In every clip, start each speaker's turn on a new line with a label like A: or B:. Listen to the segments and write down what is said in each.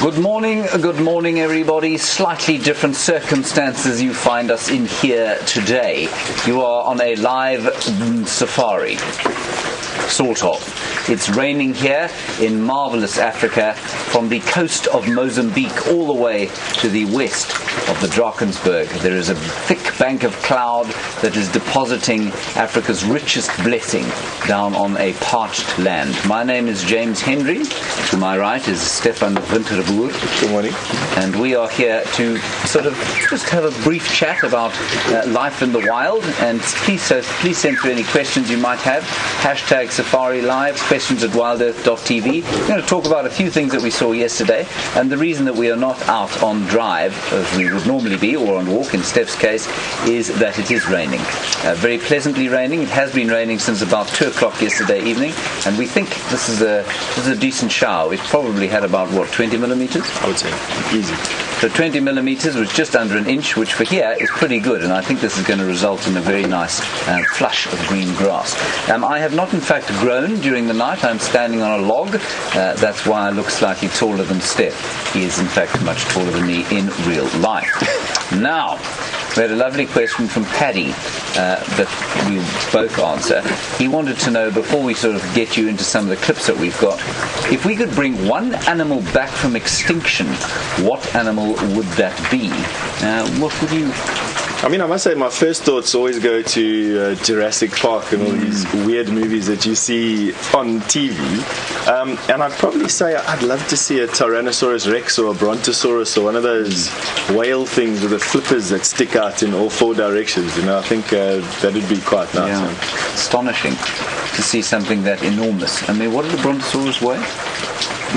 A: Good morning everybody. Slightly different circumstances you find us in here today. You are on a live safari, sort of. It's raining here in marvelous Africa, from the coast of Mozambique all the way to the west of the Drakensberg. There is a thick bank of cloud that is depositing Africa's richest blessing down on a parched land. My name is James Henry. To my right is Stefan Winterboer.
B: Good morning.
A: And we are here to sort of just have a brief chat about life in the wild. And please send through any questions you might have. Hashtag Safari Live, questions at WildEarthTV. We're going to talk about a few things that we saw yesterday. And the reason that we are not out on drive, as we would normally be, or on walk in Steph's case, is that it is raining. Very pleasantly raining. It has been raining since about 2 o'clock yesterday evening. And we think this is a decent shower. We've probably had about, 20 millimeters?
B: I would say. Easy.
A: So 20 millimeters was just under an inch, which for here is pretty good, and I think this is going to result in a very nice flush of green grass. I have not in fact grown during the night. I'm standing on a log. That's why I look slightly taller than Steph. He is in fact much taller than me in real life. Now, we had a lovely question from Paddy that we'll both answer. He wanted to know, before we sort of get you into some of the clips that we've got, if we could bring one animal back from extinction, what animal would that be? What would you...
B: I mean, I must say my first thoughts always go to Jurassic Park and all these weird movies that you see on TV. And I'd probably say I'd love to see a Tyrannosaurus Rex or a Brontosaurus or one of those whale things with the flippers that stick out in all four directions. I think that would be quite nice.
A: Yeah. Astonishing to see something that enormous. I mean, what did the Brontosaurus weigh?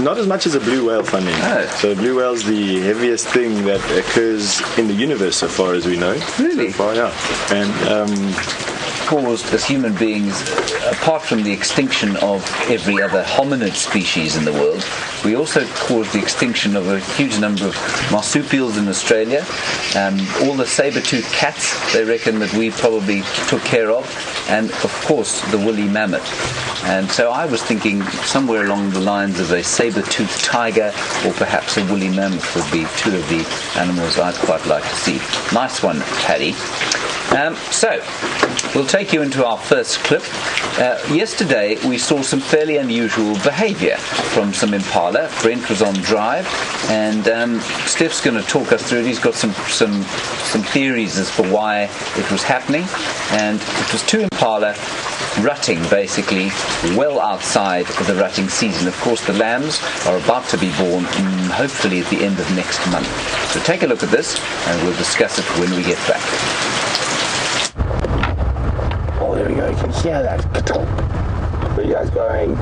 B: Not as much as a blue whale, funny.
A: Oh.
B: So a blue whale is the heaviest thing that occurs in the universe, so far as we know.
A: Really?
B: So far, yeah. And
A: caused, as human beings, apart from the extinction of every other hominid species in the world, we also caused the extinction of a huge number of marsupials in Australia. All the saber-toothed cats, they reckon that we probably took care of, and of course the woolly mammoth. And so I was thinking somewhere along the lines of a saber-toothed tiger or perhaps a woolly mammoth would be two of the animals I'd quite like to see. Nice one, Paddy. So, we'll take you into our first clip. Yesterday we saw some fairly unusual behaviour from some impala. Brent was on drive, and Steph's going to talk us through it. He's got some theories as for why it was happening, and it was two impala rutting basically well outside the rutting season. Of course, the lambs are about to be born hopefully at the end of next month. So take a look at this and we'll discuss it when we get back.
C: Oh, there we go. You can hear that. Where are you guys going?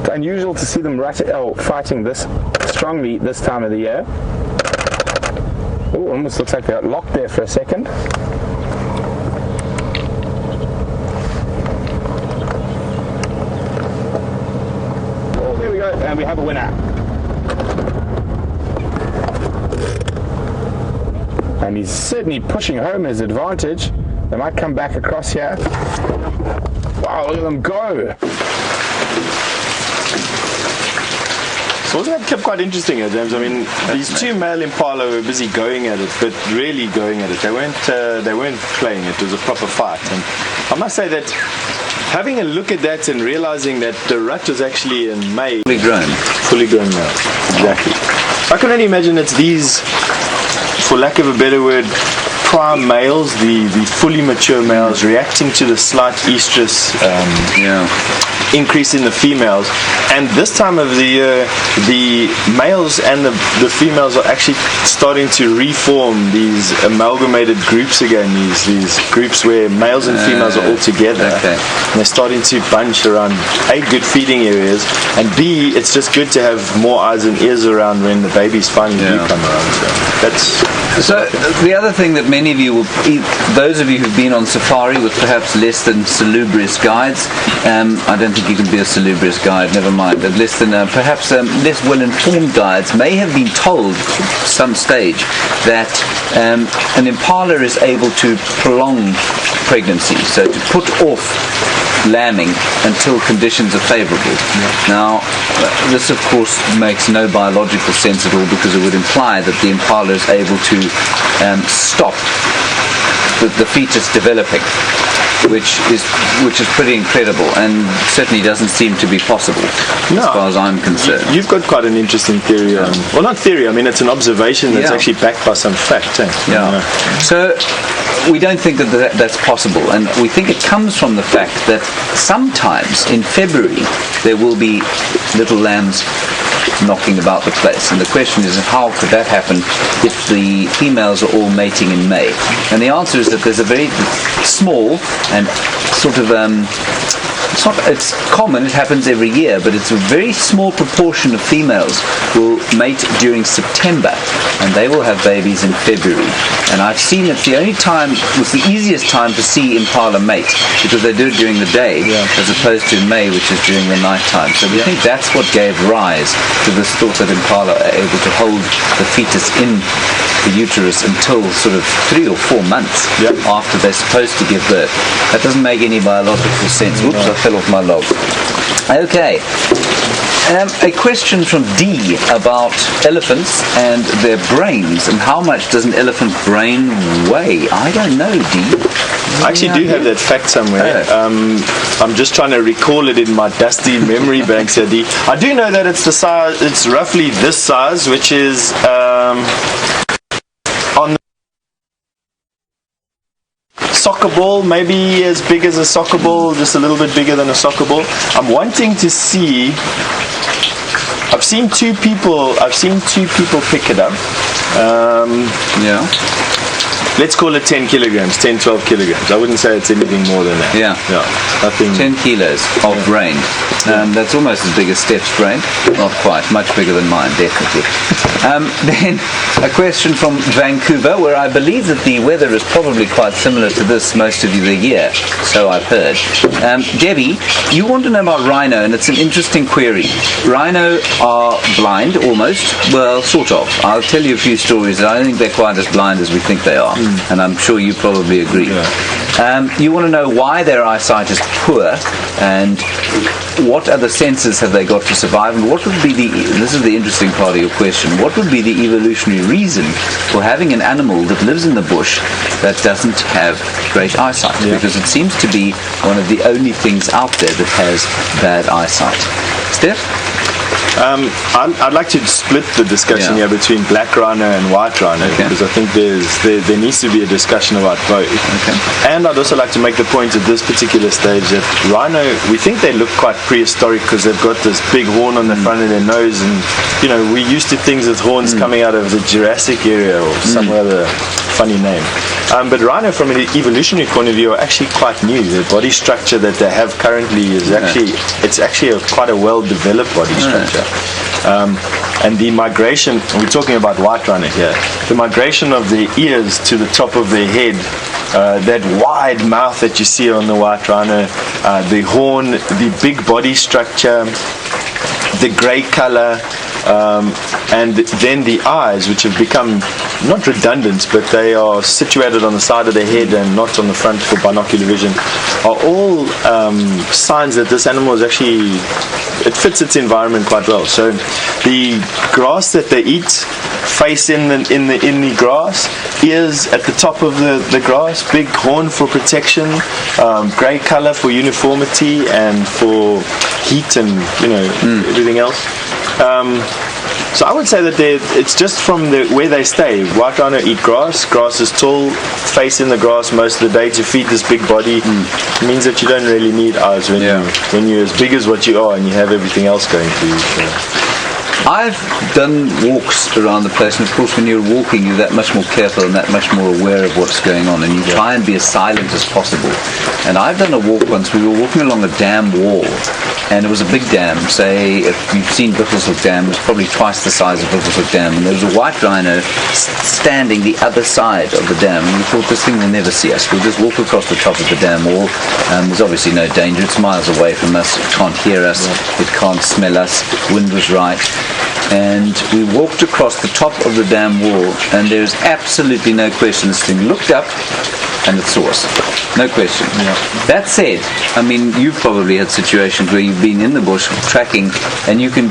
C: It's unusual to see them fighting this strongly this time of the year. Oh, almost looks like they got locked there for a second. Oh, there we go, and we have a winner. And he's certainly pushing home his advantage. They might come back across here. Wow, look at them go.
B: So wasn't that clip quite interesting, James? I mean, these two male impala were busy going at it, but really going at it. They weren't playing. It was a proper fight. And I must say that having a look at that and realizing that the rut was actually in May. Fully grown male. Exactly. I can only imagine it's these, for lack of a better word, prime males, the fully mature males reacting to the slight estrus increase in the females, and this time of the year the males and the females are actually starting to reform these amalgamated groups again, these groups where males and females are all together.
A: Okay.
B: And they're starting to bunch around A, good feeding areas, and B, it's just good to have more eyes and ears around when the babies finally do come around.
A: So the other thing that many many of you will, those of you who've been on safari with perhaps less than salubrious guides, I don't think you can be a salubrious guide, never mind, but less than, perhaps less well-informed guides may have been told at some stage that an impala is able to prolong pregnancy, so to put off lambing until conditions are favourable. Now, this of course makes no biological sense at all, because it would imply that the impala is able to stop the fetus developing, which is pretty incredible, and certainly doesn't seem to be possible as far as I'm concerned.
B: You've got quite an interesting theory. Well, not theory, I mean it's an observation that's actually backed by some fact.
A: So we don't think that that's possible, and we think it comes from the fact that sometimes in February there will be little lambs knocking about the place, and the question is, how could that happen if the females are all mating in May? And the answer is that there's a very small and sort of it's common, it happens every year, but it's a very small proportion of females will mate during September, and they will have babies in February. And I've seen it's the only time, it's the easiest time to see impala mate, because they do it during the day as opposed to in May, which is during the night time. So we think that's what gave rise to this thought that impala are able to hold the fetus in the uterus until sort of 3 or 4 months after they're supposed to give birth. That doesn't make any biological sense. Whoops, I fell off my log. Okay. A question from D about elephants and their brains, and how much does an elephant brain weigh? I don't know, D.
B: I actually do have that fact somewhere. I'm just trying to recall it in my dusty memory banks here, D. I do know that it's the size, it's roughly this size, which is on soccer ball, maybe as big as a soccer ball, just a little bit bigger than a soccer ball. I'm wanting to see. I've seen two people pick it up. Let's call it 10 kilograms, 10, 12 kilograms. I wouldn't say it's anything more than that. Nothing.
A: 10 kilos of brain. That's almost as big as Steph's brain. Not quite, much bigger than mine, definitely. Then a question from Vancouver, where I believe that the weather is probably quite similar to this most of the year, so I've heard. Debbie, you want to know about rhino, and it's an interesting query. Rhino are blind, almost. Well, sort of. I'll tell you a few stories. I don't think they're quite as blind as we think they are. And I'm sure you probably agree. You want to know why their eyesight is poor, and what other senses have they got to survive, and what would be this is the interesting part of your question, what would be the evolutionary reason for having an animal that lives in the bush that doesn't have great eyesight? Because it seems to be one of the only things out there that has bad eyesight. Steph?
B: I'd like to split the discussion here between black rhino and white rhino, because I think there needs to be a discussion about both. And I'd also like to make the point at this particular stage that rhino, we think they look quite prehistoric because they've got this big horn on the front of their nose, and we're used to things with horns coming out of the Jurassic area or some other funny name. But rhino, from an evolutionary point of view, are actually quite new. The body structure that they have currently is actually quite a well-developed body structure. And the migration, we're talking about white rhino here, the migration of their ears to the top of their head, that wide mouth that you see on the white rhino, the horn, the big body structure, the grey colour, and then the eyes, which have become not redundant, but they are situated on the side of the head and not on the front for binocular vision, are all signs that this animal is actually, it fits its environment quite well. So the grass that they eat, face in the grass, ears at the top of the grass, big horn for protection, grey colour for uniformity and for heat and everything else. So I would say that it's just from where they stay. White rhino eat grass. Grass is tall, face in the grass most of the day to feed this big body. It means that you don't really need eyes when you're as big as what you are and you have everything else going for you.
A: I've done walks around the place, and of course when you're walking you're that much more careful and that much more aware of what's going on, and you try and be as silent as possible. And I've done a walk once, we were walking along a dam wall, and it was a big dam. Say, if you've seen Bickleshoek Dam, it was probably twice the size of Bickleshoek Dam, and there was a white rhino standing the other side of the dam, and we thought, this thing will never see us. We'll just walk across the top of the dam wall. There's obviously no danger. It's miles away from us. It can't hear us. It can't smell us. Wind was right. And we walked across the top of the dam wall, and there's absolutely no question. This thing looked up, and it saw us. No question.
B: Yeah.
A: That said, I mean, you've probably had situations where you've been in the bush tracking, and you can...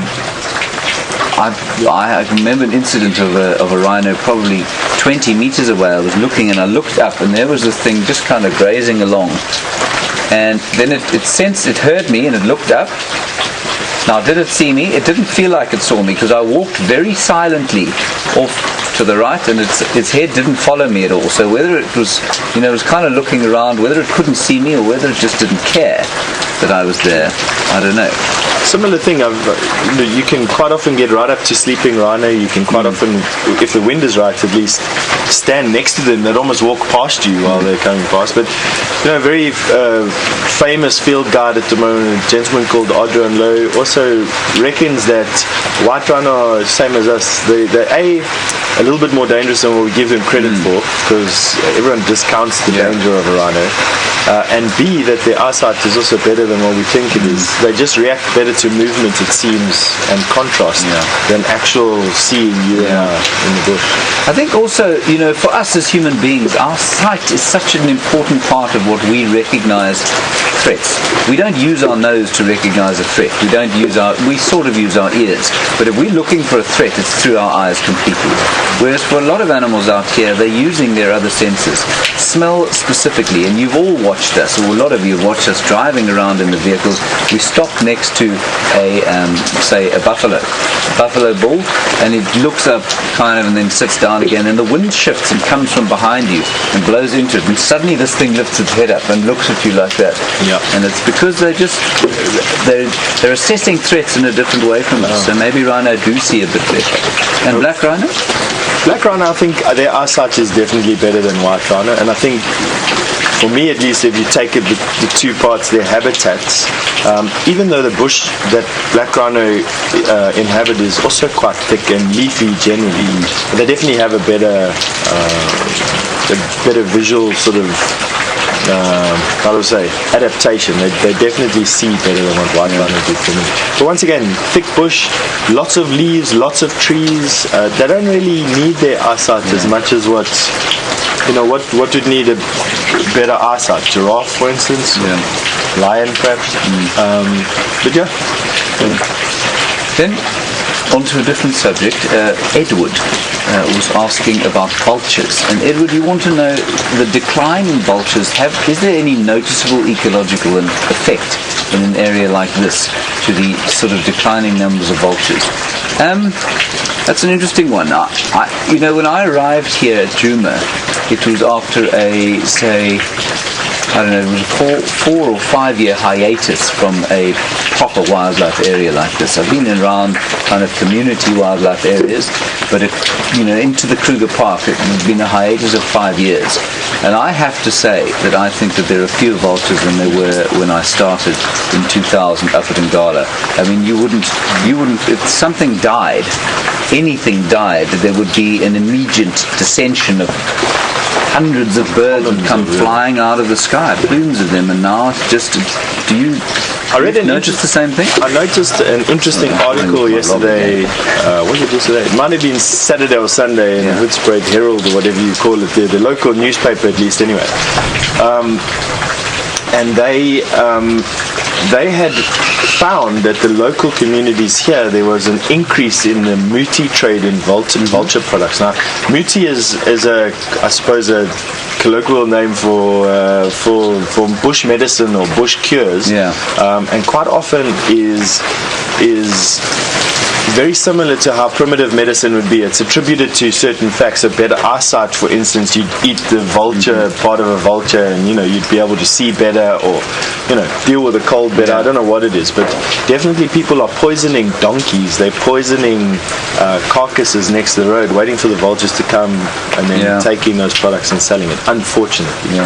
A: I remember an incident of a rhino probably 20 meters away. I was looking, and I looked up, and there was this thing just kind of grazing along. And then it sensed, it heard me, and it looked up. Now, did it see me? It didn't feel like it saw me, because I walked very silently off to the right, and its head didn't follow me at all. So whether it was, it was kind of looking around, whether it couldn't see me or whether it just didn't care that I was there, I don't know.
B: Similar thing, you can quite often get right up to sleeping rhino. You can quite often, if the wind is right at least, stand next to them. They'd almost walk past you while they're coming past. But a very famous field guide at the moment, a gentleman called Adrian Lowe, also reckons that white rhino are same as us. They're a little bit more dangerous than what we give them credit for, because everyone discounts the danger of a rhino. And B, that their eyesight is also better than what we think it is. They just react better to movement, it seems, and contrast than actual seeing you in the bush.
A: I think also, for us as human beings, our sight is such an important part of what we recognize threats. We don't use our nose to recognize a threat. We sort of use our ears. But if we're looking for a threat, it's through our eyes completely. Whereas for a lot of animals out here, they're using their other senses. Smell specifically, and you've all watched us, or a lot of you have watched us driving around in the vehicles. We stop next to say a buffalo bull, and it looks up kind of and then sits down again, and the wind shifts and comes from behind you and blows into it, and suddenly this thing lifts its head up and looks at you like that. And it's because they're assessing threats in a different way from us. So maybe rhino do see a bit better. And black rhino?
B: Black rhino, I think their eyesight is definitely better than white rhino, and I think, for me at least, if you take the two parts, their habitats, even though the bush that black rhino inhabit is also quite thick and leafy generally, they definitely have a better visual sort of, how do I say, adaptation. They definitely see better than what white rhino do for me. But once again, thick bush, lots of leaves, lots of trees. They don't really need their eyesight as much as what would need a better eyesight. Giraffe, for instance. Lion, perhaps. But yeah.
A: Then, onto a different subject. Edward was asking about vultures. And Edward, you want to know the decline in vultures. Is there any noticeable ecological effect in an area like this to the sort of declining numbers of vultures? That's an interesting one. When I arrived here at Djuma, it was after it was a 4 or 5 year hiatus from a proper wildlife area like this. I've been around kind of community wildlife areas, but into the Kruger Park, it's been a hiatus of 5 years. And I have to say that I think that there are fewer vultures than there were when I started in 2000 up at Ngala. I mean, you wouldn't, if something died, anything died, there would be an immediate dissension of hundreds of birds would come flying out of the sky, plumes of them, and now it's just, notice the same thing?
B: I noticed an interesting article yesterday, was it yesterday? It might have been Saturday or Sunday in the Hoedspruit Herald or whatever you call it, the local newspaper at least anyway. And they had found that the local communities here, there was an increase in the muti trade in vulture products. Now, muti is I suppose a colloquial name for bush medicine or bush cures, and quite often is very similar to how primitive medicine would be. It's attributed to certain facts. So better eyesight, for instance, you'd eat the vulture, part of a vulture, and you'd be able to see better, or deal with a cold better. I don't know what it is, but definitely people are poisoning donkeys. They're poisoning carcasses next to the road, waiting for the vultures to come, and then taking those products and selling it. Unfortunately,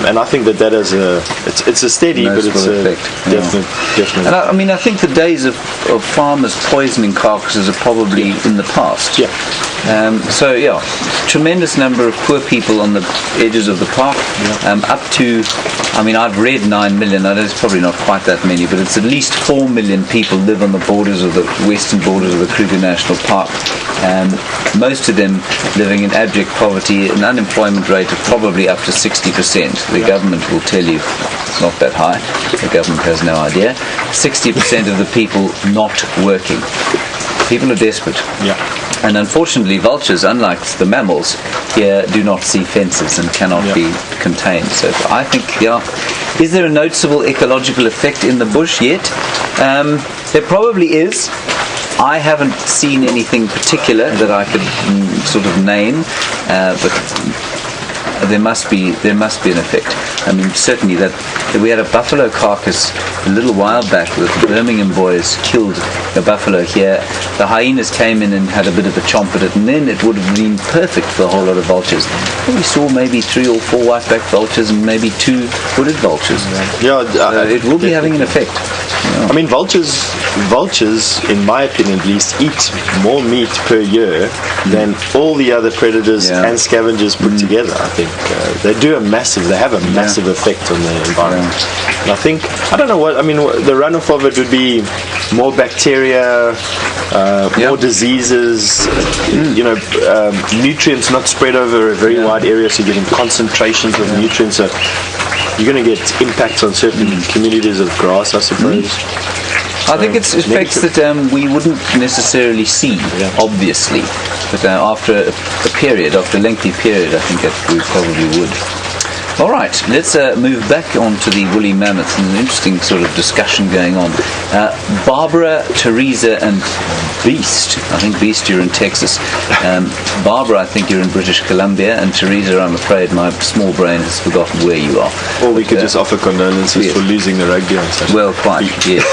B: and I think that is it's a steady, but it's a definitely.
A: And I think the days of farmers poisoning carcasses are probably in the past. Tremendous number of poor people on the edges of the park. Up to, I've read 9 million. I know it's probably not quite that many, but it's at least 4 million people live on the borders of the western borders of the Kruger National Park. Most of them living in abject poverty, an unemployment rate of probably up to 60%. The government will tell you it's not that high. The government has no idea. 60% of the people not working. People are desperate. And unfortunately, vultures, unlike the mammals, here do not see fences and cannot be contained. So I think, is there a noticeable ecological effect in the bush yet? There probably is. I haven't seen anything particular that I could sort of name, but there must be an effect. Certainly that we had a buffalo carcass a little while back that the Birmingham boys killed a buffalo here. The hyenas came in and had a bit of a chomp at it, and then it would have been perfect for a whole lot of vultures. But we saw maybe 3 or 4 white-backed vultures and maybe 2 hooded vultures. It will be having an effect.
B: Vultures, in my opinion at least, eat more meat per year than all the other predators and scavengers put together. I think they have a massive effect on the environment. And I think, I don't know the runoff of it would be more bacteria, more diseases, nutrients not spread over a very wide area, so you're getting concentrations of nutrients. So you're going to get impacts on certain communities of grass, I suppose.
A: I think it's effects that we wouldn't necessarily see, obviously, but after a lengthy period, I think that we probably would. All right, let's move back on to the woolly mammoths. There's an interesting sort of discussion going on. Barbara, Teresa, and Beast. I think Beast, you're in Texas. Barbara, I think you're in British Columbia, and Teresa, I'm afraid my small brain has forgotten where you are.
B: Or we could just offer condolences for losing the rugby on Saturday.
A: Well, quite, yes.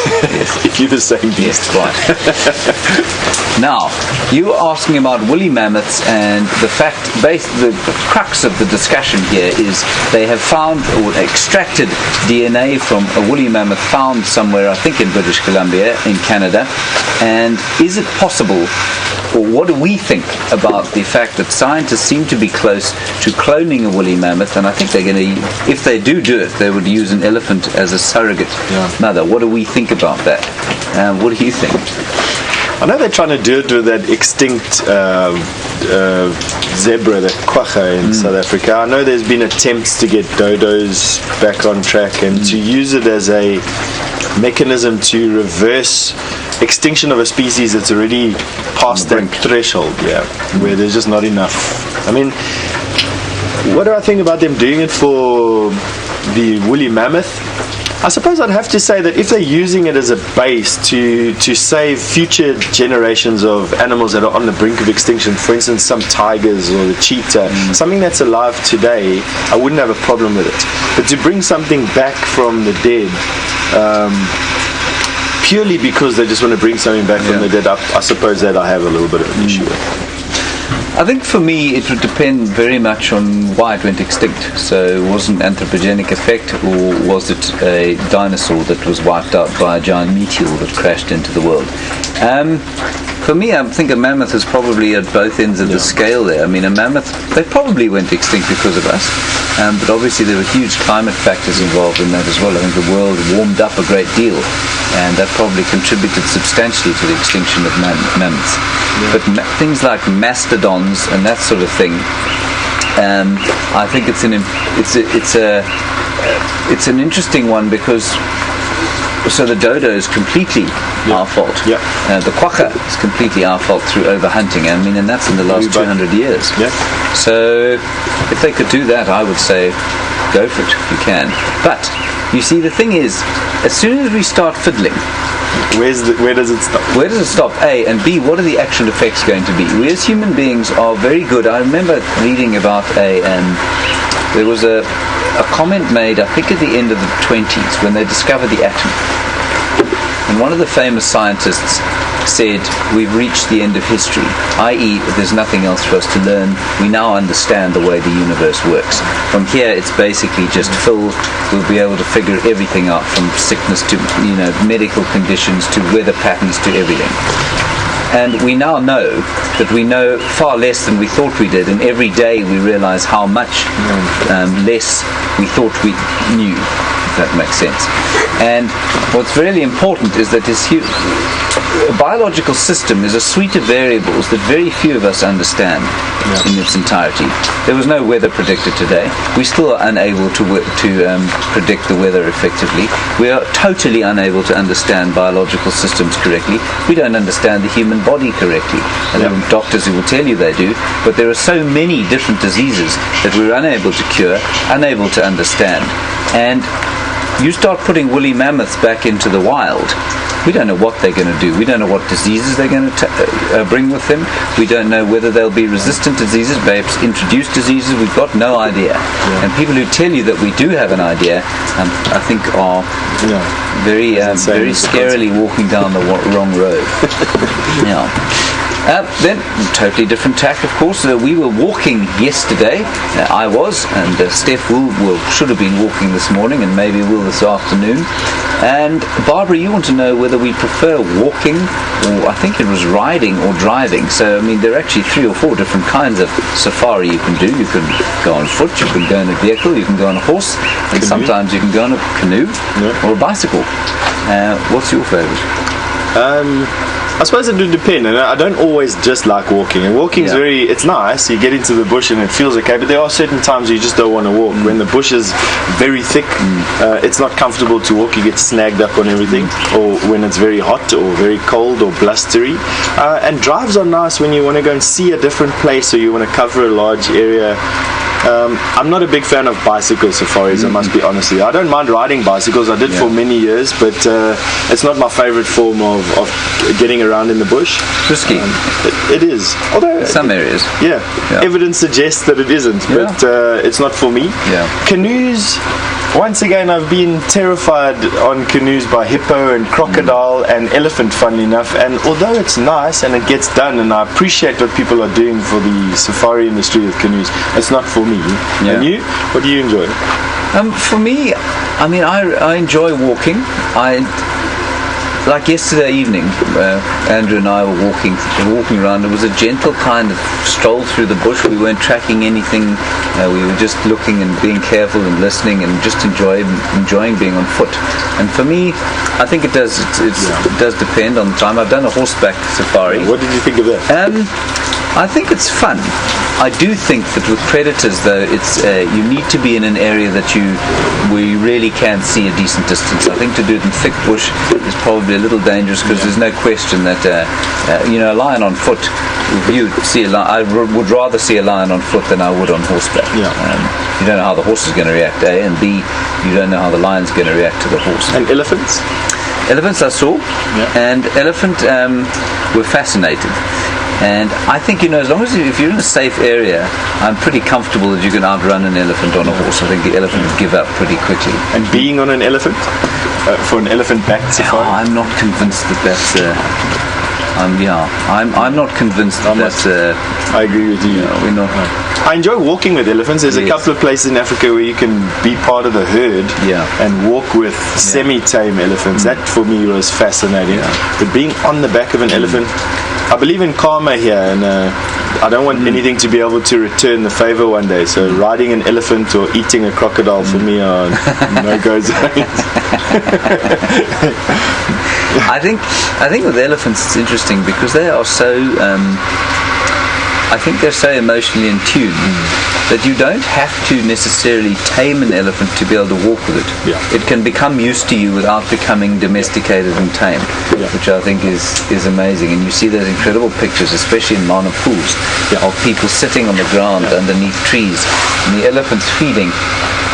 B: If you're the same Beast.
A: Yes, quite. Now, you were asking about woolly mammoths, and the crux of the discussion here is they have found or extracted DNA from a woolly mammoth found somewhere, I think in British Columbia, in Canada. And is it possible, or what do we think about the fact that scientists seem to be close to cloning a woolly mammoth? And I think they're going to, if they do it, they would use an elephant as a surrogate mother. What do we think about that? What do you think?
B: I know they're trying to do it with that extinct zebra, that quagga in South Africa. I know there's been attempts to get dodos back on track and to use it as a mechanism to reverse extinction of a species that's already past that threshold, where there's just not enough. What do I think about them doing it for the woolly mammoth? I suppose I'd have to say that if they're using it as a base to save future generations of animals that are on the brink of extinction, for instance some tigers or the cheetah, something that's alive today, I wouldn't have a problem with it. But to bring something back from the dead, purely because they just want to bring something back from the dead, I suppose that I have a little bit of an issue with.
A: I think for me it would depend very much on why it went extinct. So was it an anthropogenic effect, or was it a dinosaur that was wiped out by a giant meteor that crashed into the world? For me, I think a mammoth is probably at both ends of the scale there. A mammoth, they probably went extinct because of us, but obviously there were huge climate factors involved in that as well. I think the world warmed up a great deal, and that probably contributed substantially to the extinction of mammoths. But things like mastodons and that sort of thing, I think it's an interesting one because. So the dodo is completely our fault. The quagga is completely our fault through overhunting. And that's in the last 200 years. So if they could do that, I would say go for it if you can. But You see, the thing is, as soon as we start fiddling,
B: where does it stop?
A: where does it stop? A, and B, what are the actual effects going to be? We as human beings are very good. I remember reading about there was a comment made, I think at the end of the 20s, when they discovered the atom. And one of the famous scientists said, we've reached the end of history, i.e. there's nothing else for us to learn. We now understand the way the universe works. From here it's basically just filled. We'll be able to figure everything out, from sickness to medical conditions to weather patterns to everything. And we now know that we know far less than we thought we did, and every day we realize how much less we thought we knew, if that makes sense. And what's really important is that this biological system is a suite of variables that very few of us understand in its entirety. There was no weather predictor today. We still are unable to predict the weather effectively. We are totally unable to understand biological systems correctly. We don't understand the human body correctly. And there are doctors who will tell you they do, but there are so many different diseases that we're unable to cure, unable to understand. And you start putting woolly mammoths back into the wild, we don't know what they're going to do. We don't know what diseases they're going to bring with them. We don't know whether they'll be resistant to diseases, perhaps introduce diseases. We've got no idea. And people who tell you that we do have an idea, I think are very scarily walking down the wrong road. Then, totally different tack, of course. We were walking yesterday. I was, and Steph should have been walking this morning, and maybe will this afternoon. And Barbara, you want to know whether we prefer walking, or I think it was riding or driving. So, I mean, there are actually 3 or 4 different kinds of safari you can do. You can go on foot, you can go in a vehicle, you can go on a horse, and sometimes you can go on a canoe or a bicycle. What's your favourite?
B: I suppose it would depend, and I don't always just like walking. And walking is it's nice, you get into the bush and it feels okay, but there are certain times you just don't want to walk. When the bush is very thick, it's not comfortable to walk, you get snagged up on everything, or when it's very hot or very cold or blustery. And drives are nice when you want to go and see a different place, or you want to cover a large area. I'm not a big fan of bicycle safaris, I must be honest with you. I don't mind riding bicycles, I did for many years, but it's not my favourite form of getting around in the bush.
A: Risky.
B: It is. Although
A: in some areas.
B: Evidence suggests that it isn't, but it's not for me. Canoes, once again, I've been terrified on canoes by hippo and crocodile and elephant, funnily enough, and although it's nice and it gets done, and I appreciate what people are doing for the safari industry with canoes, it's not for me. And you? What do you enjoy?
A: For me, I mean, I enjoy walking. Like yesterday evening, Andrew and I were walking around. It was a gentle kind of stroll through the bush. We weren't tracking anything. We were just looking and being careful and listening and just enjoying being on foot. And for me, I think it does depend on the time. I've done a horseback safari.
B: What did you think of that?
A: I think it's fun. I do think that with predators, though, it's you need to be in an area where you really can't see a decent distance. I think to do it in thick bush is probably a little dangerous, because there's no question that a lion on foot. I would rather see a lion on foot than I would on horseback. You don't know how the horse is going to react, A, and B, you don't know how the lion's going to react to the horse.
B: And elephants?
A: Elephants I saw, and elephant were fascinated. And I think, as long as if you're in a safe area, I'm pretty comfortable that you can outrun an elephant on a horse. I think the elephant would give up pretty quickly.
B: And being on an elephant? For an elephant-backed safari?
A: I'm not convinced that's... I'm not convinced that's...
B: I agree with you.
A: We're not...
B: I enjoy walking with elephants. There's a couple of places in Africa where you can be part of the herd and walk with semi-tame elephants. That, for me, was fascinating. But being on the back of an elephant... I believe in karma here, and I don't want anything to be able to return the favor one day. So riding an elephant or eating a crocodile for me are no-go zones.
A: I think with elephants it's interesting because they are so I think they're so emotionally in tune that you don't have to necessarily tame an elephant to be able to walk with it.
B: Yeah.
A: It can become used to you without becoming domesticated and tame, which I think is amazing. And you see those incredible pictures, especially in Mana pools, of people sitting on the ground underneath trees, and the elephants feeding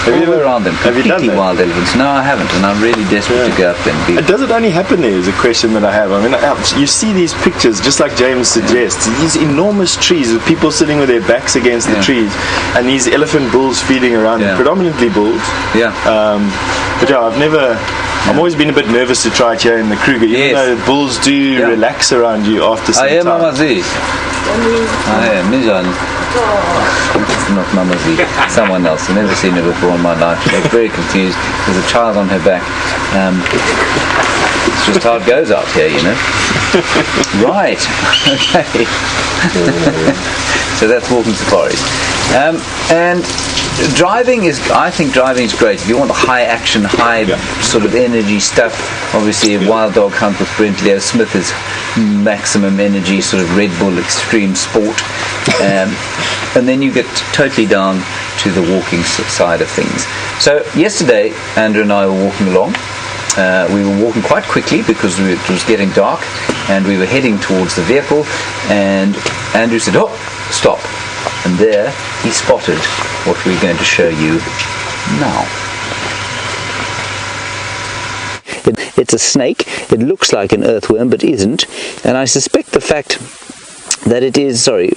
A: all around them.
B: Have you done that?
A: Wild elephants. No, I haven't, and I'm really desperate to go up there and be.
B: Does it only happen there is a question that I have. I mean, you see these pictures, just like James suggests, these enormous trees with people sitting with their backs against the trees, and these elephant bulls feeding around them, predominantly bulls.
A: Yeah.
B: But yeah, I've always been a bit nervous to try it here in the Kruger, even though bulls do relax around you after some time.
A: Mama Z. Not Mama Z, someone else. I've never seen her before in my life. She was very confused. There's a child on her back. It's just how it goes out here, you know. Right. Okay. So that's walking safaris. And I think driving is great. If you want the high action, high sort of energy stuff, obviously a wild dog hunt with Brent Leo Smith is maximum energy, sort of Red Bull extreme sport. And then you get totally down to the walking side of things. So yesterday, Andrew and I were walking along. We were walking quite quickly because it was getting dark, and we were heading towards the vehicle, and Andrew said, "Oh, stop." And there he spotted what we're going to show you now. It's a snake. It looks like an earthworm but isn't, and I suspect the fact that it is, sorry,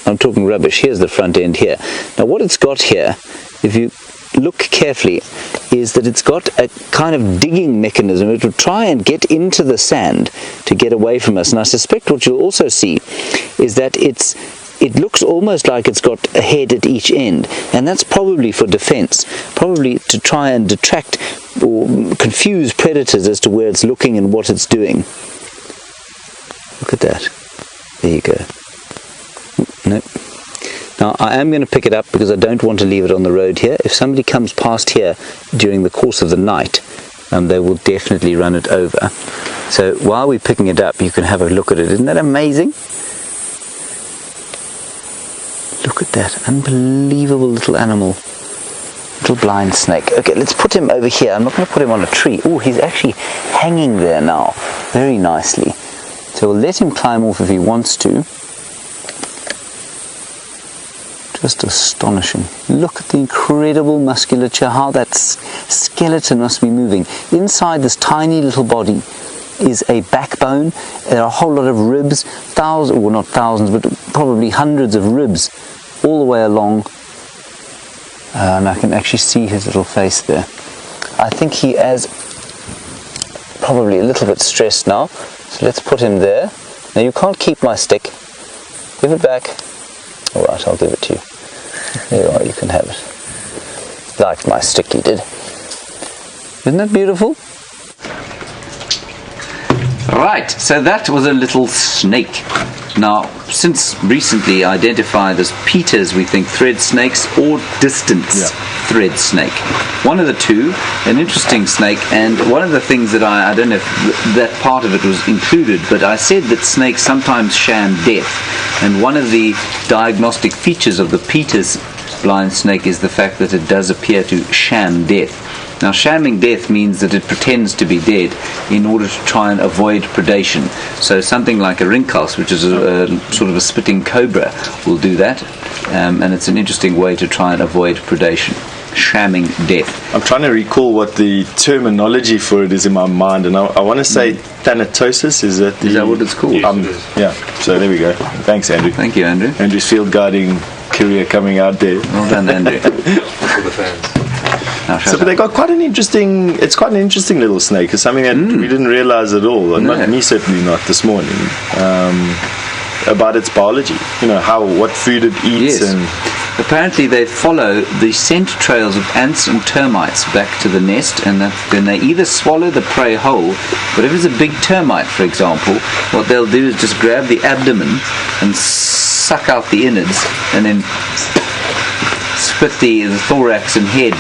A: I'm talking rubbish. Here's the front end here. Now what it's got here, if you look carefully, is that it's got a kind of digging mechanism. It will try and get into the sand to get away from us. And I suspect what you'll also see is that it looks almost like it's got a head at each end, and that's probably for defense, probably to try and detract or confuse predators as to where it's looking and what it's doing. Look at that. There you go. Nope. Now I am going to pick it up because I don't want to leave it on the road here. If somebody comes past here during the course of the night, they will definitely run it over. So while we're picking it up, you can have a look at it. Isn't that amazing? Look at that unbelievable little animal, little blind snake. Okay, let's put him over here. I'm not going to put him on a tree. Oh, he's actually hanging there now, very nicely. So we'll let him climb off if he wants to. Just astonishing. Look at the incredible musculature, how that skeleton must be moving. Inside this tiny little body is a backbone. There are a whole lot of ribs, thousands, well not thousands, but probably hundreds of ribs all the way along. And I can actually see his little face there. I think he is probably a little bit stressed now. So let's put him there. Now you can't keep my stick. Give it back. All right, I'll give it to you. There you are, you can have it. Like my stick he did. Isn't that beautiful? Right, so that was a little snake. Now, since recently identified as Peters, we think thread snakes or distance thread snake. One of the two, an interesting snake, and one of the things that I don't know if that part of it was included, but I said that snakes sometimes sham death, and one of the diagnostic features of the Peters blind snake is the fact that it does appear to sham death. Now, shamming death means that it pretends to be dead in order to try and avoid predation. So something like a rinkhouse, which is a sort of a spitting cobra, will do that. And it's an interesting way to try and avoid predation. Shamming death.
B: I'm trying to recall what the terminology for it is in my mind, and I want to say thanatosis. Is that
A: what it's called?
B: Yeah, so there we go. Thanks, Andrew.
A: Thank you, Andrew.
B: Andrew's field guiding career coming out there.
A: Well done, Andrew.
D: For the fans.
B: But they got quite an interesting. It's quite an interesting little snake. It's something that we didn't realize at all. And not me, certainly not this morning. About its biology. You know what food it eats.
A: Yes.
B: And
A: apparently they follow the scent trails of ants and termites back to the nest, and then they either swallow the prey whole, but if it's a big termite, for example, what they'll do is just grab the abdomen and suck out the innards, and then spit the thorax and head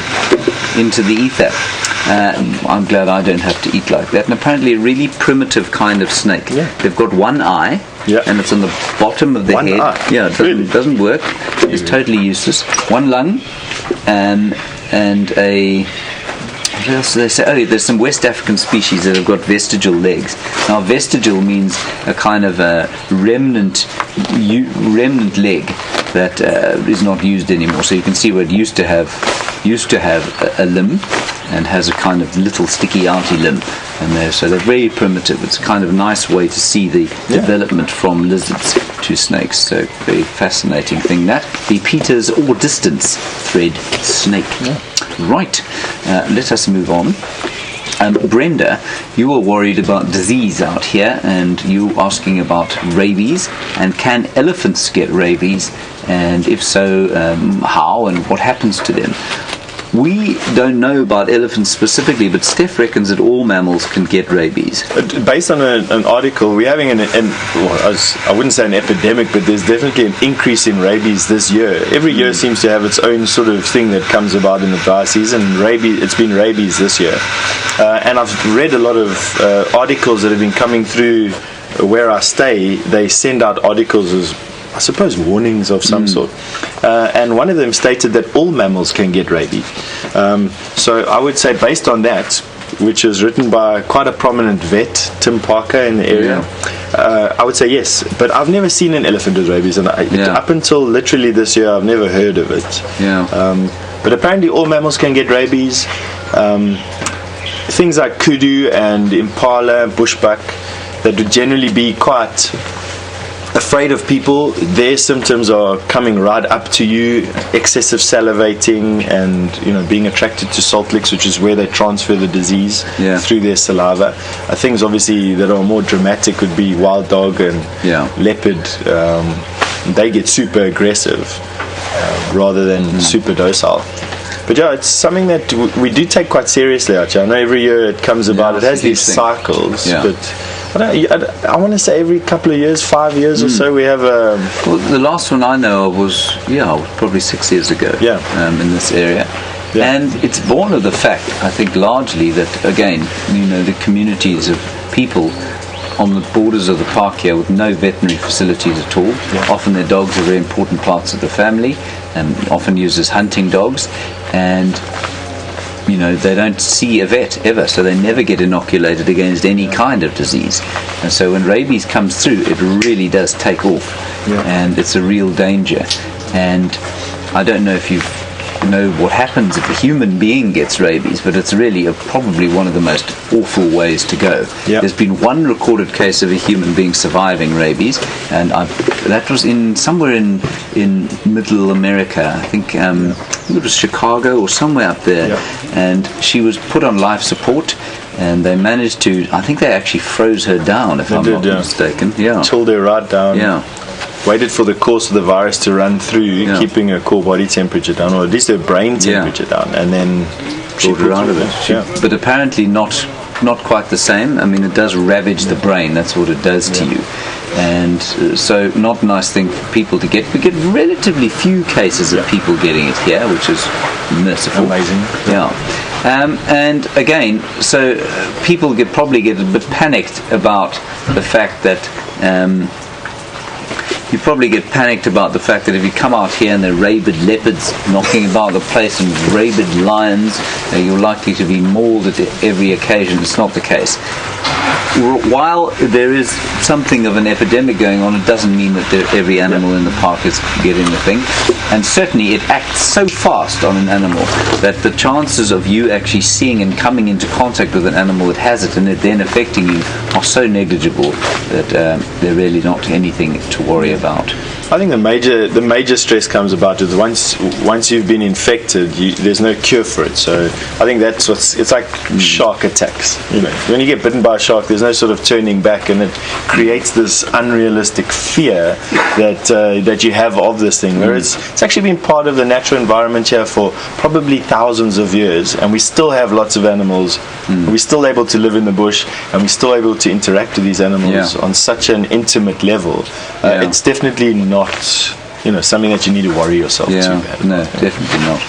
A: into the ether. I'm glad I don't have to eat like that. And apparently a really primitive kind of snake.
B: Yeah.
A: They've got one eye, and it's on the bottom of the
B: One
A: head.
B: eye.
A: Yeah, it doesn't work. It's totally useless. One lung, and a... What else do they say? Oh, there's some West African species that have got vestigial legs. Now, vestigial means a kind of a remnant leg that is not used anymore. So you can see where it used to have a limb, and has a kind of little sticky outy limb. And so they're very primitive. It's a kind of nice way to see the development from lizards to snakes. So very fascinating thing that. The Peters or distance thread snake. Yeah. Right, let us move on. Brenda, you were worried about disease out here, and you were asking about rabies, and can elephants get rabies, and if so, how and what happens to them? We don't know about elephants specifically, but Steph reckons that all mammals can get rabies.
B: Based on an article, we're having I wouldn't say an epidemic, but there's definitely an increase in rabies this year. Every year seems to have its own sort of thing that comes about in the dry season. It's been rabies this year. And I've read a lot of articles that have been coming through where I stay. They send out articles as, I suppose, warnings of some sort. And one of them stated that all mammals can get rabies. So I would say, based on that, which was written by quite a prominent vet, Tim Parker, in the area, I would say yes. But I've never seen an elephant with rabies, and up until literally this year, I've never heard of it. But apparently all mammals can get rabies. Things like kudu and impala, bushbuck, that would generally be quite afraid of people. Their symptoms are coming right up to you, excessive salivating, and being attracted to salt licks, which is where they transfer the disease through their saliva. Things obviously that are more dramatic would be wild dog and leopard. They get super aggressive rather than super docile. But it's something that we do take quite seriously, actually. I know every year it comes about. It has these cycles, but I want to say every couple of years, 5 years or so, we have a...
A: Well, the last one I know of was probably 6 years ago in this area. And it's born of the fact, I think, largely that, again, the communities of people on the borders of the park here with no veterinary facilities at all. Often their dogs are very important parts of the family, and often used as hunting dogs, and they don't see a vet ever, so they never get inoculated against any kind of disease. And so when rabies comes through, it really does take off, and it's a real danger. And I don't know if you know what happens if a human being gets rabies, but it's really probably one of the most awful ways to go. There's been one recorded case of a human being surviving rabies, and that was somewhere in Middle America. I think it was Chicago or somewhere up there, and she was put on life support, and they managed to, I think they actually froze her down, if I'm not mistaken.
B: Chilled her right down. Waited for the course of the virus to run through, keeping her core body temperature down, or at least her brain temperature down, and then she
A: pulled her out of it. But apparently not quite the same. I mean, it does ravage the brain. That's what it does to you. And so not a nice thing for people to get. We get relatively few cases of people getting it here, which is merciful.
B: Amazing.
A: And again, so people probably get a bit panicked about the fact that you probably get panicked about the fact that if you come out here and there are rabid leopards knocking about the place and rabid lions, you're likely to be mauled at every occasion. It's not the case. While there is something of an epidemic going on, it doesn't mean that every animal in the park is getting the thing. And certainly it acts so fast on an animal that the chances of you actually seeing and coming into contact with an animal that has it and it then affecting you are so negligible that they're really not anything to worry about.
B: I think the major stress comes about is once you've been infected, there's no cure for it. So I think that's it's like shark attacks. When you get bitten by a shark, there's no sort of turning back, and it creates this unrealistic fear that you have of this thing. Whereas it's actually been part of the natural environment here for probably thousands of years, and we still have lots of animals. We're still able to live in the bush, and we're still able to interact with these animals on such an intimate level. It's definitely not something that you need to worry yourself too bad.
A: No, definitely not.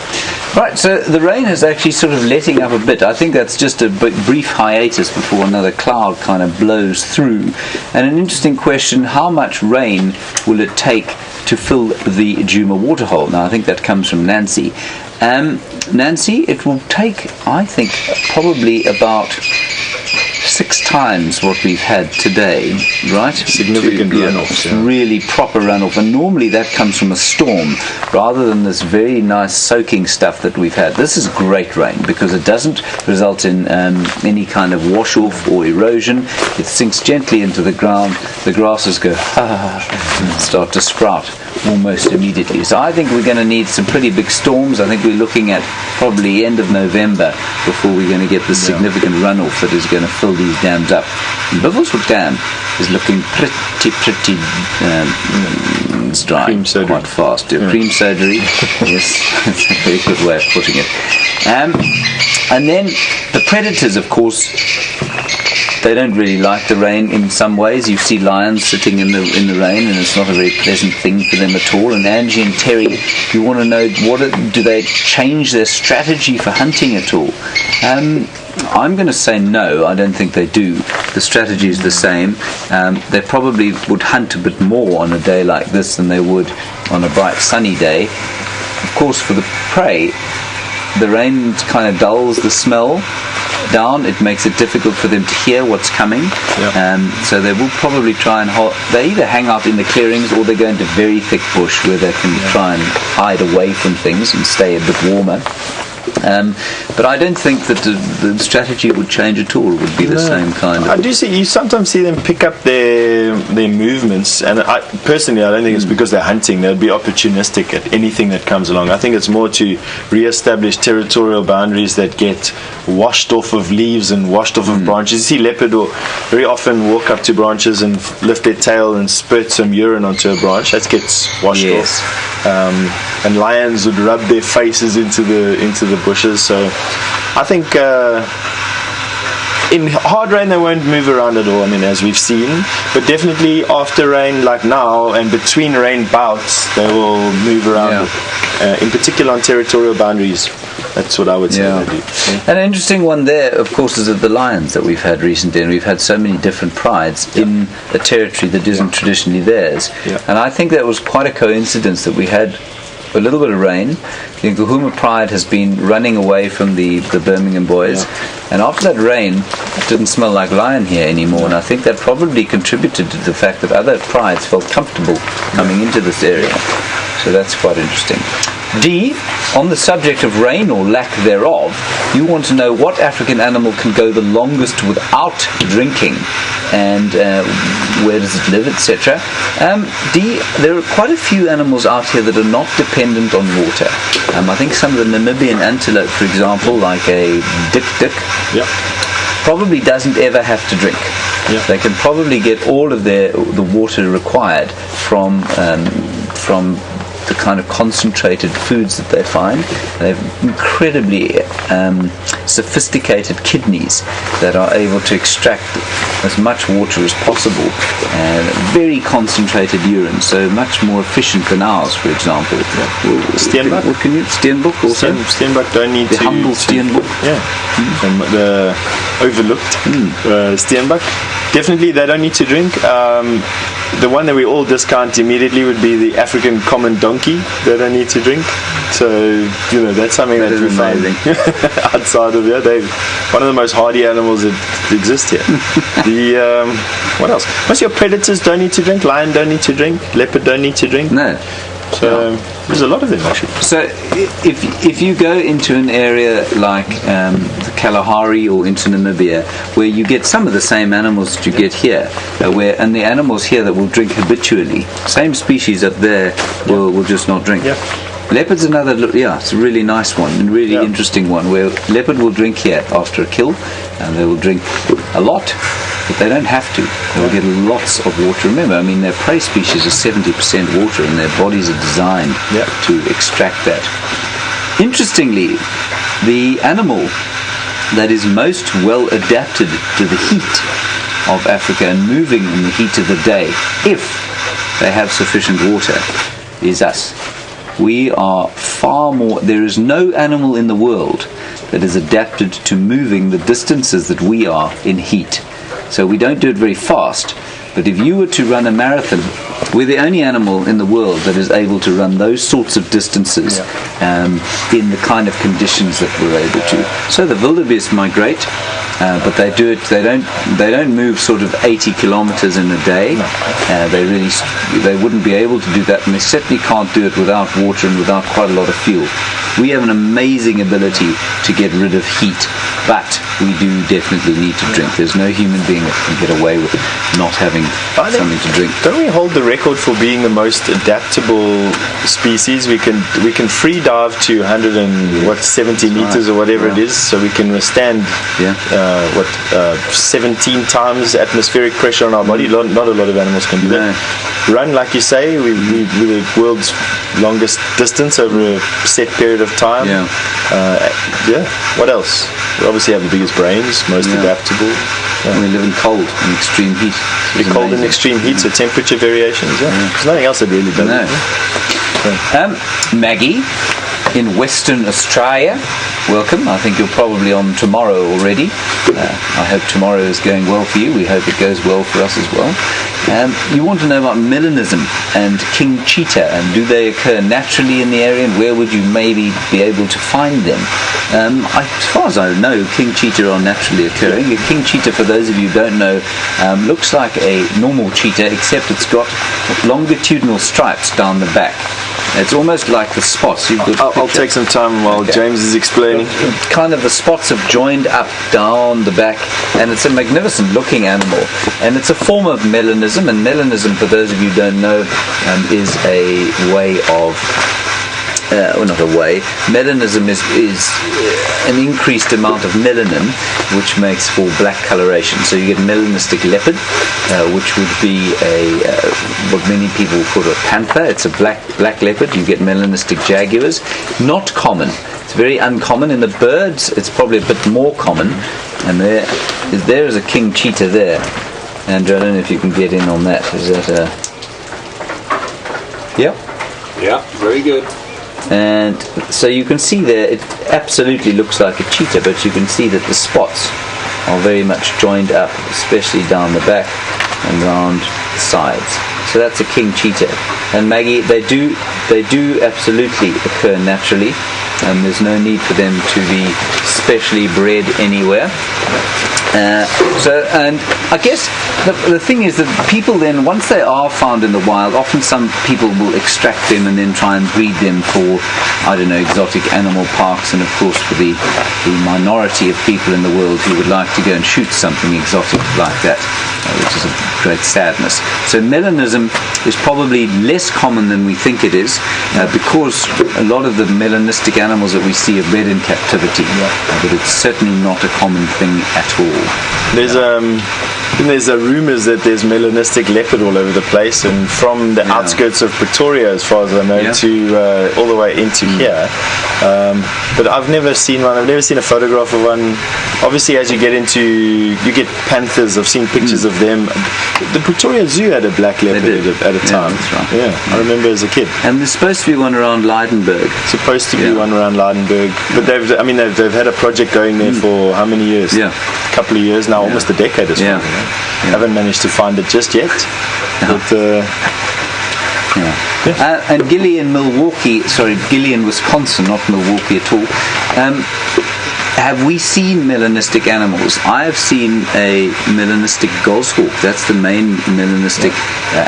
A: Right, so the rain is actually sort of letting up a bit. I think that's just a brief hiatus before another cloud kind of blows through. And an interesting question, how much rain will it take to fill the Djuma waterhole? Now, I think that comes from Nancy. Nancy, it will take, I think, probably about 6 times what we've had today, right?
B: Significant runoff. Yeah.
A: Really proper runoff. And normally that comes from a storm rather than this very nice soaking stuff that we've had. This is great rain because it doesn't result in any kind of wash off or erosion. It sinks gently into the ground. The grasses go and start to sprout almost immediately. So I think we're going to need some pretty big storms. I think we're looking at probably end of November before we're going to get this significant runoff that is going to fill these dams up. And Buffelshoek Dam is looking pretty it's dry quite fast. Cream surgery, yes, that's a very good way of putting it. And then the predators, of course, they don't really like the rain in some ways. You see lions sitting in the rain, and it's not a very pleasant thing for them at all. And Angie and Terry, you want to know, do they change their strategy for hunting at all? I'm going to say no, I don't think they do. The strategy is the same. They probably would hunt a bit more on a day like this than they would on a bright sunny day. Of course, for the prey, the rain kind of dulls the smell down. It makes it difficult for them to hear what's coming. So they will probably try and they either hang out in the clearings or they go into very thick bush where they can try and hide away from things and stay a bit warmer. But I don't think that the strategy would change at all. It would be the same kind of...
B: I do see, you sometimes see them pick up their movements, and I don't think it's because they're hunting. They'll be opportunistic at anything that comes along. I think it's more to re-establish territorial boundaries that get washed off of leaves and washed off of branches. You see leopard will very often walk up to branches and lift their tail and spurt some urine onto a branch. That gets washed off. And lions would rub their faces into the bushes. So I think in hard rain they won't move around at all, as we've seen, but definitely after rain like now and between rain bouts they will move around, in particular on territorial boundaries. That's what I would say they do.
A: An interesting one there, of course, is of the lions that we've had recently, and we've had so many different prides in a territory that isn't traditionally theirs. And I think that was quite a coincidence that we had a little bit of rain. The Ngahuma pride has been running away from the Birmingham boys, and after that rain it didn't smell like lion here anymore, and I think that probably contributed to the fact that other prides felt comfortable coming into this area. So that's quite interesting. D, on the subject of rain or lack thereof, you want to know what African animal can go the longest without drinking, and where does it live, etc. D, there are quite a few animals out here that are not dependent on water. I think some of the Namibian antelope, for example, like a dik-dik, probably doesn't ever have to drink. They can probably get all of the water required from the kind of concentrated foods that they find. They have incredibly sophisticated kidneys that are able to extract as much water as possible, and very concentrated urine, so much more efficient than ours, for example.
B: Steenbok?
A: What can you? Steenbok also?
B: Steenbok don't need
A: the humble Steenbok.
B: The overlooked Steenbok. Definitely they don't need to drink. The one that we all discount immediately would be the African common donkey. They don't need to drink. So, that's something that we find outside of here. They're one of the most hardy animals that exist here. What else? Most of your predators don't need to drink. Lion don't need to drink. Leopard don't need to drink.
A: No.
B: So there's a lot of them actually.
A: So if you go into an area like the Kalahari or into Namibia, where you get some of the same animals that you get here, and the animals here that will drink habitually, same species up there will just not drink. Leopard's another, it's a really nice one and really interesting one, where leopard will drink here after a kill, and they will drink a lot, but they don't have to. They will get lots of water. Remember, their prey species are 70% water, and their bodies are designed to extract that. Interestingly, the animal that is most well adapted to the heat of Africa and moving in the heat of the day, if they have sufficient water, is us. We are far more. There is no animal in the world that is adapted to moving the distances that we are in heat. So we don't do it very fast. But if you were to run a marathon, we're the only animal in the world that is able to run those sorts of distances in the kind of conditions that we're able to. So the wildebeest migrate, but they do it. They don't move sort of 80 kilometers in a day. They wouldn't be able to do that, and they certainly can't do it without water and without quite a lot of fuel. We have an amazing ability to get rid of heat, but we do definitely need to drink. There's no human being that can get away with not having something to drink.
B: Don't we hold the record for being the most adaptable species? We can free dive to 170 meters or whatever it is, so we can withstand 17 times atmospheric pressure on our body. Not a lot of animals can do that. Run, like you say, we're the world's longest distance over a set period of time. What else? We obviously have the biggest brains, most adaptable.
A: We live in cold and extreme heat.
B: Cold and extreme heat, so temperature variations. There's nothing else that really does it.
A: Maggie in Western Australia, welcome. I think you're probably on tomorrow already. I hope tomorrow is going well for you. We hope it goes well for us as well. You want to know about melanism and king cheetah, and do they occur naturally in the area, and where would you maybe be able to find them? As far as I know, king cheetah are naturally occurring. A king cheetah, for those of you who don't know, looks like a normal cheetah, except it's got longitudinal stripes down the back. It's almost like the spots.
B: I'll take some time while James is explaining.
A: Kind of the spots have joined up down the back, and it's a magnificent looking animal, and it's a form of melanism. And melanism, for those of you who don't know, is a way of not a way. Melanism is an increased amount of melanin, which makes for black coloration. So you get melanistic leopard, which would be what many people call a panther. It's a black leopard. You get melanistic jaguars. Not common. It's very uncommon. In the birds, it's probably a bit more common. And there is a king cheetah there. Andrew, I don't know if you can get in on that. Is that a... Yep.
D: Yeah, very good.
A: And so you can see there, it absolutely looks like a cheetah, but you can see that the spots are very much joined up, especially down the back and round the sides. So that's a king cheetah. And Maggie, they do absolutely occur naturally, and there's no need for them to be specially bred anywhere. And I guess the thing is that people then, once they are found in the wild, often some people will extract them and then try and breed them for, I don't know, exotic animal parks, and of course for the minority of people in the world who would like to go and shoot something exotic like that, which is a great sadness. So melanism is probably less common than we think it is, because a lot of the melanistic animals that we see are bred in captivity, but it's certainly not a common thing at all.
B: There's rumours that there's melanistic leopard all over the place, and from the outskirts of Pretoria, as far as I know, to all the way into here. But I've never seen one. I've never seen a photograph of one. Obviously, as you get panthers. I've seen pictures of them. The Pretoria Zoo had a black leopard at a time.
A: That's right.
B: I remember as a kid.
A: And there's supposed to be one around Leidenburg.
B: Supposed to be one around Leidenburg, but they've had a project going there for how many years? A couple of years now, almost a decade as well. Haven't managed to find it just yet. But
A: and Gillian, Wisconsin, not Milwaukee at all. Have we seen melanistic animals? I have seen a melanistic goshawk. That's the main melanistic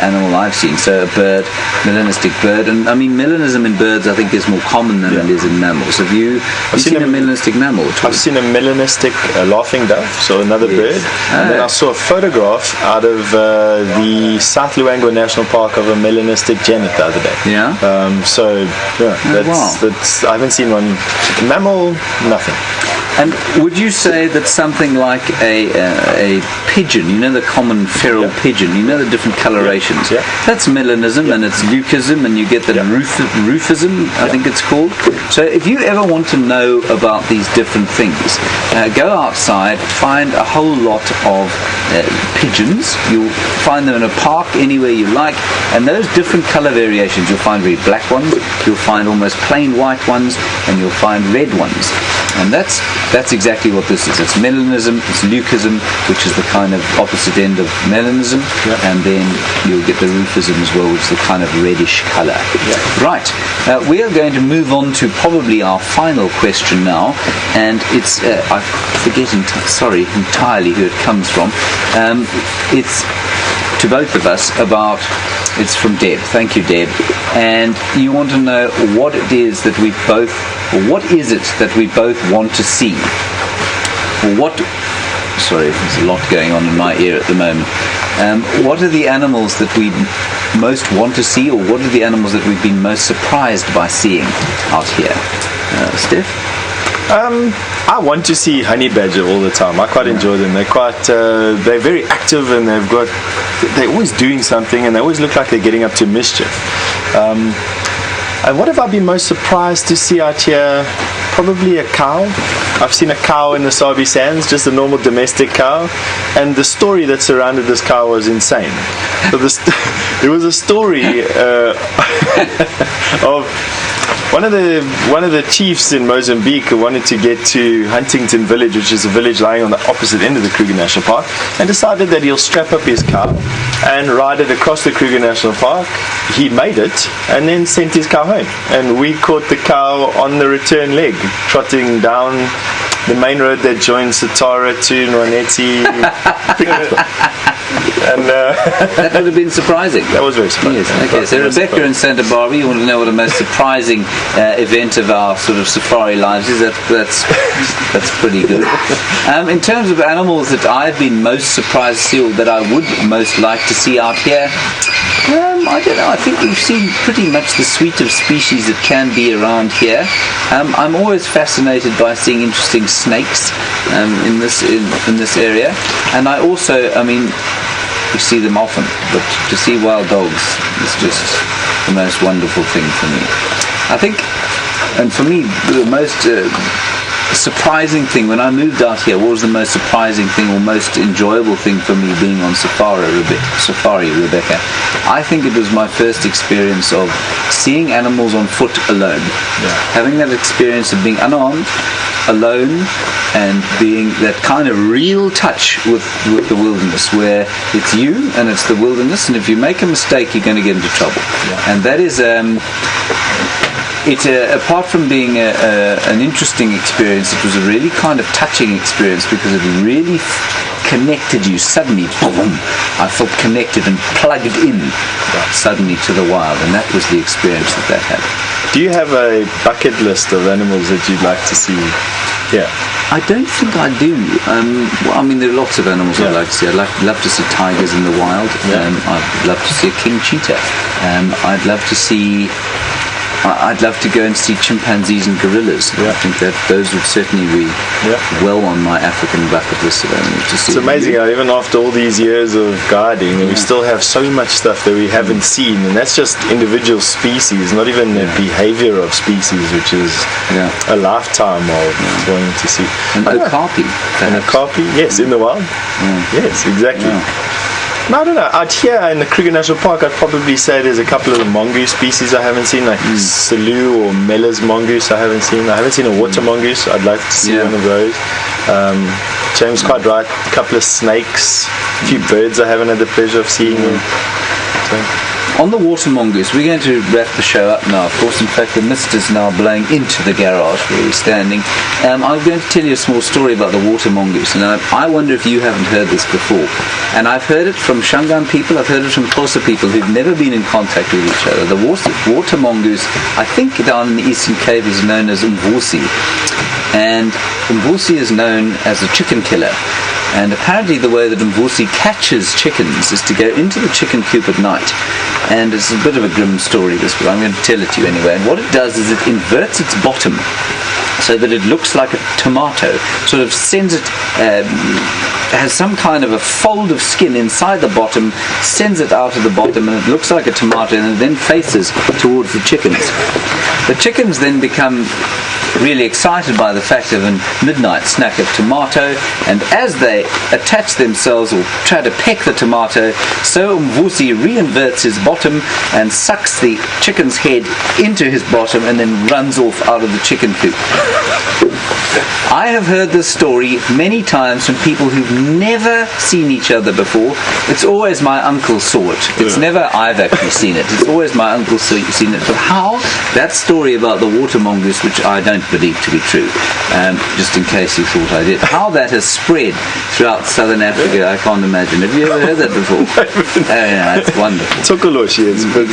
A: animal I've seen. So a bird, melanistic bird. And I mean, melanism in birds, I think, is more common than it is in mammals. Have you seen a melanistic mammal at all?
B: I've seen a melanistic laughing dove, so another bird. And then I saw a photograph out of the South Luangwa National Park of a melanistic genet the other day.
A: Yeah?
B: That's I haven't seen one. Mammal, nothing.
A: And would you say that something like a pigeon, you know, the common feral pigeon, you know, the different colorations, that's melanism and it's leucism, and you get the rufism, I think it's called. So if you ever want to know about these different things, go outside, find a whole lot of pigeons. You'll find them in a park anywhere you like, and those different color variations, you'll find very black ones, you'll find almost plain white ones, and you'll find red ones. And that's exactly what this is. It's melanism, it's leucism, which is the kind of opposite end of melanism, and then you'll get the rufism as well, which is the kind of reddish color. Right, we are going to move on to probably our final question now, and it's, I forget entirely who it comes from. It's to both of us about, it's from Deb. Thank you, Deb. And you want to know what it is that we both, or what is it that we both want to see? Or sorry, there's a lot going on in my ear at the moment. What are the animals that we most want to see, or what are the animals that we've been most surprised by seeing out here? Steph?
B: I want to see honey badger all the time. I quite enjoy them. They're very active, and they're always doing something, and they always look like they're getting up to mischief. And what have I been most surprised to see out here? Probably a cow. I've seen a cow in the Sabi Sands, just a normal domestic cow, and the story that surrounded this cow was insane. So there was a story of one of the chiefs in Mozambique who wanted to get to Huntington Village, which is a village lying on the opposite end of the Kruger National Park, and decided that he'll strap up his cow and ride it across the Kruger National Park. He made it and then sent his cow home, and we caught the cow on the return leg, trotting down the main road that joins Satara to Nwaneti. And
A: that would have been surprising.
B: That was very surprising.
A: Yes. Okay, so Rebecca in Santa Barbara, you want to know what the most surprising event of our sort of safari lives is? That's pretty good. In terms of animals that I've been most surprised to see, or that I would most like to see out here, I don't know. I think we've seen pretty much the suite of species that can be around here. I'm always fascinated by seeing interesting snakes in this area, and I also, we see them often, but to see wild dogs is just the most wonderful thing for me. I think, and for me, the most surprising thing when I moved out here, what was the most surprising thing or most enjoyable thing for me being on safari, Rebecca? I think it was my first experience of seeing animals on foot alone. Having that experience of being unarmed, alone, and being that kind of real touch with the wilderness, where it's you and it's the wilderness, and if you make a mistake you're going to get into trouble. And that is apart from being an interesting experience, it was a really kind of touching experience, because it really connected you suddenly. Boom, I felt connected and plugged in suddenly to the wild, and that was the experience that had.
B: Do you have a bucket list of animals that you'd like to see here?
A: I don't think I do. There are lots of animals I'd like to see. I'd love to see tigers in the wild. I'd love to see a king cheetah. I'd love to go and see chimpanzees and gorillas. I think that those would certainly be well on my African bucket list to see.
B: It's amazing how even after all these years of guiding, we still have so much stuff that we haven't seen, and that's just individual species, not even the behavior of species, which is a lifetime of wanting to see.
A: And okapi.
B: And okapi, yes, in the wild. Yes, exactly. No, I don't know. Out here in the Kruger National Park, I'd probably say there's a couple of the mongoose species I haven't seen, like Salu or Mellor's mongoose I haven't seen. I haven't seen a water mongoose. I'd like to see one of those. James quite right. A couple of snakes, a few birds I haven't had the pleasure of seeing.
A: On the water mongoose, we're going to wrap the show up now, of course. In fact, the mist is now blowing into the garage where we're standing. I'm going to tell you a small story about the water mongoose. And I wonder if you haven't heard this before. And I've heard it from Shangaan people, I've heard it from Xhosa people who've never been in contact with each other. The water mongoose, I think down in the Eastern Cape, is known as Mvusi. And Mvusi is known as a chicken killer. And apparently the way that Mvusi catches chickens is to go into the chicken coop at night and it's a bit of a grim story, this, but I'm going to tell it to you anyway. And what it does is it inverts its bottom so that it looks like a tomato, sort of sends it, has some kind of a fold of skin inside the bottom, sends it out of the bottom, and it looks like a tomato, and it then faces towards the chickens. The chickens then become really excited by the fact of a midnight snack of tomato, and as they attach themselves or try to peck the tomato, so Mvusi reinverts his bottom and sucks the chicken's head into his bottom and then runs off out of the chicken coop. I have heard this story many times from people who've never seen each other before. It's always my uncle saw it. It's never I've actually seen it. It's always my uncle seen it. But how that story about the water mongoose, which I don't believe to be true, just in case you thought I did, how that has spread throughout southern Africa, I can't imagine. Have you ever heard that before? Oh yeah, it's wonderful.
B: Tsokoloshi is, but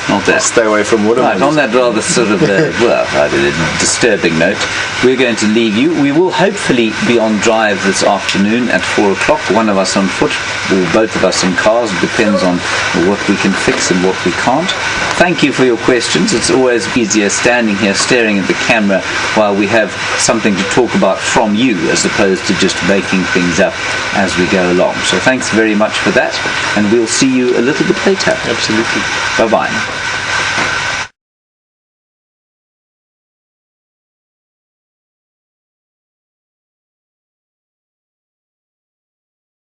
A: Not that.
B: Stay away from water.
A: Right, on that rather sort of, disturbing note, we're going to leave you. We will hopefully be on drive this afternoon at 4 o'clock, one of us on foot, or both of us in cars. It depends on what we can fix and what we can't. Thank you for your questions. It's always easier standing here staring at the camera while we have something to talk about from you, as opposed to just making things up as we go along. So thanks very much for that, and we'll see you a little bit later.
B: Absolutely.
A: Bye-bye.